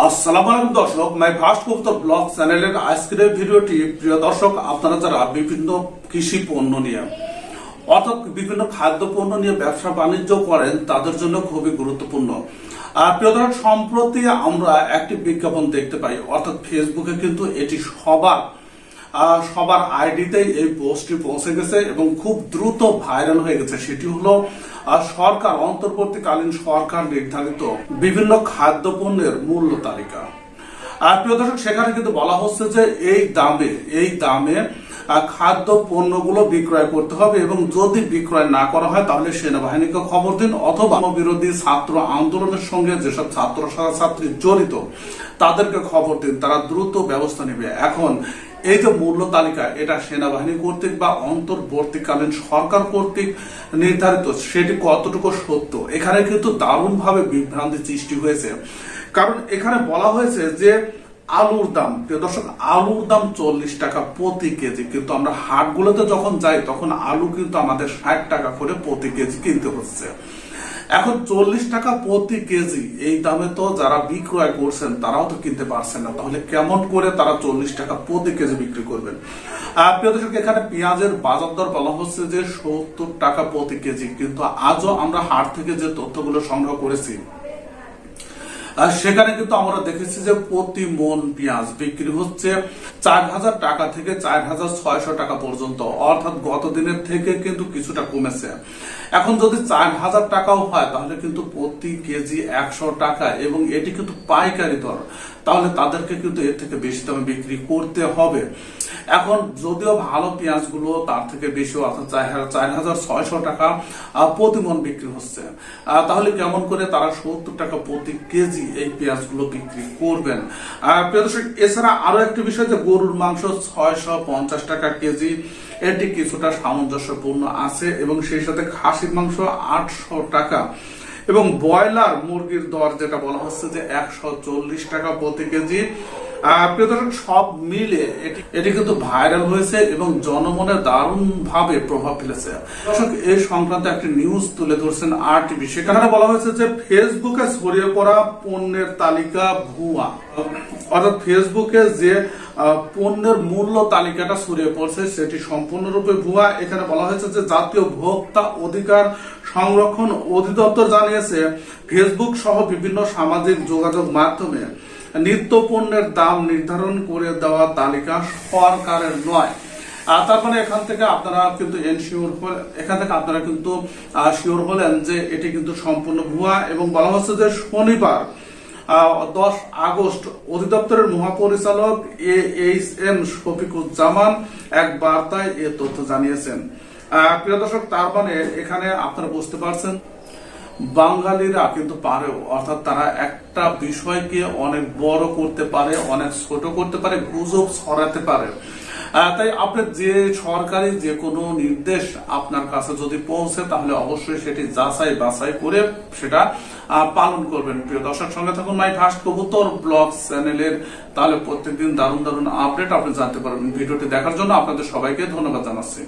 আসসালামু আলাইকুম দর্শক, মাই ফার্স্ট কবুতর ব্লগ চ্যানেলের আজকের ভিডিওটি প্রিয় দর্শক, আপনারা যারা বিভিন্ন কৃষি পণ্য নিয়ে অর্থাৎ বিভিন্ন খাদ্য পণ্য নিয়ে ব্যবসা বাণিজ্য করেন তাদের জন্য খুবই গুরুত্বপূর্ণ। প্রিয় দর্শক, সম্প্রতি আমরা একটি বিজ্ঞাপন দেখতে পাই, অর্থাৎ ফেসবুকে কিন্তু এটি সবার আইডিতেই এই পোস্টটি পৌঁছে গেছে এবং খুব দ্রুত ভাইরাল হয়ে গেছে। সেটি হলো সরকার অন্তর্বর্তীকালীন সরকার নির্ধারিত বিভিন্ন খাদ্য পণ্যের মূল্য তালিকা। প্রিয় দর্শক, সেখানে কিন্তু বলা হচ্ছে যে এই দামে খাদ্য পণ্যগুলো বিক্রয় করতে হবে এবং যদি বিক্রয় না করা হয় তাহলে সেনাবাহিনীকে খবর দিন, অথবা বিরোধী ছাত্র আন্দোলনের সঙ্গে যেসব ছাত্র ছাত্রী জড়িত তাদেরকে খবর দিন, তারা দ্রুত ব্যবস্থা নেবে। এখন এই যে মূল্য তালিকা, এটা সেনাবাহিনী কর্তৃক বা অন্তর্বর্তীকালীন সরকার কর্তৃক নির্ধারিত, সেটি কতটুকু সত্য, এখানে কিন্তু দারুণভাবে বিভ্রান্তি সৃষ্টি হয়েছে। কারণ এখানে বলা হয়েছে যে আলুর দাম, প্রিয় দর্শক, আলুর দাম 40 টাকা প্রতি কেজি, কিন্তু আমরা হাটগুলোতে যখন যাই তখন আলু কিন্তু আমাদের 60 টাকা করে প্রতি কেজি কিনতে হচ্ছে। এখন 40 টাকা প্রতি কেজি এই দামে তো যারা বিক্রয় করছেন তারাও তো কিনতে পারছেন না, তাহলে কেমন করে তারা 40 টাকা প্রতি কেজি বিক্রি করবেন? প্রিয় দর্শক, এখানে পেঁয়াজের বাজার দর বলা হচ্ছে যে 70 টাকা প্রতি কেজি, কিন্তু আজও আমরা হাট থেকে যে তথ্যগুলো সংগ্রহ করেছি সেখানে কিন্তু আমরা দেখেছি যে প্রতি মন পেঁয়াজ বিক্রি হচ্ছে 4000 টাকা থেকে 4600 টাকা পর্যন্ত, অর্থাৎ গত দিনের থেকে কিন্তু কিছুটা কমেছে। এখন যদি 4000 টাকাও হয় তাহলে কিন্তু প্রতি কেজি 100 টাকা, এবং এটি কিন্তু পাইকারি দর, তাহলে তাদেরকে কিন্তু এর থেকে বেশি দামে বিক্রি করতে হবে। এখন যদিও ভালো পেঁয়াজগুলো তার থেকে বেশি, অর্থাৎ 4600 টাকা প্রতি মন বিক্রি হচ্ছে, তাহলে কেমন করে তারা 70 টাকা প্রতি কেজি এই পেঁয়াজগুলো বিক্রি করবেন? প্রিয় দর্শক, এছাড়া আরো একটি বিষয় যে গরুর মাংস 650 টাকা কেজি, এটি কিছুটা সামঞ্জস্যপূর্ণ আছে, এবং সেই সাথে খাসির মাংস 800 টাকা, এবং ব্রয়লার মুরগির দর যেটা বলা হচ্ছে যে 140 টাকা প্রতি কেজি। প্রিয় দর্শক, সব মিলে এটি কিন্তু ভাইরাল হয়েছে এবং জনমনে দারুণ ভাবে প্রভাব ফেলেছে। দর্শক, এই সংক্রান্ত একটি নিউজ তুলে ধরছেন RTV, সেখানে বলা হয়েছে যে ফেসবুকে ছড়িয়ে পড়া পণ্যের তালিকা ভুয়া, অর্থাৎ ফেসবুকে যে পণ্যের মূল্য তালিকাটা ছড়িয়ে পড়ছে সেটি সম্পূর্ণরূপে ভুয়া। এখানে বলা হয়েছে যে জাতীয় ভোক্তা অধিকার সংরক্ষণ অধিদপ্তর জানিয়েছে ফেসবুক সহ বিভিন্ন সামাজিক যোগাযোগ মাধ্যমে নিত্য পণ্যের দাম নির্ধারণ করে দেওয়া তালিকা সরকারের নয়। তার মানে এখান থেকে আপনারা কিন্তু শিওর হলেন যে এটি কিন্তু সম্পূর্ণ ভুয়া। এবং বলা হচ্ছে যে শনিবার 10 আগস্ট অধিদপ্তরের মহাপরিচালক AHM শফিকুজ্জামান এক বার্তায় এ তথ্য জানিয়েছেন। প্রিয় দর্শক, তার মানে এখানে আপনারা বুঝতে পারছেন বাঙালিরা কিন্তু পারেও, অর্থাৎ তারা একটা বিষয়কে অনেক বড় করতে পারে, অনেক ছোট করতে পারে, গুজব ছড়াতে পারে। তাই আপনি যে সরকারি যে কোনো নির্দেশ আপনার কাছে যদি পৌঁছে তাহলে অবশ্যই সেটি যাচাই বাছাই করে সেটা পালন করবেন। প্রিয় দর্শক, সঙ্গে থাকুন মাই ফার্স্ট কবুতর ব্লগ চ্যানেলের, তাহলে প্রত্যেকদিন দারুণ দারুণ আপডেট আপনি জানতে পারবেন। ভিডিওটি দেখার জন্য আপনাদের সবাইকে ধন্যবাদ জানাচ্ছি।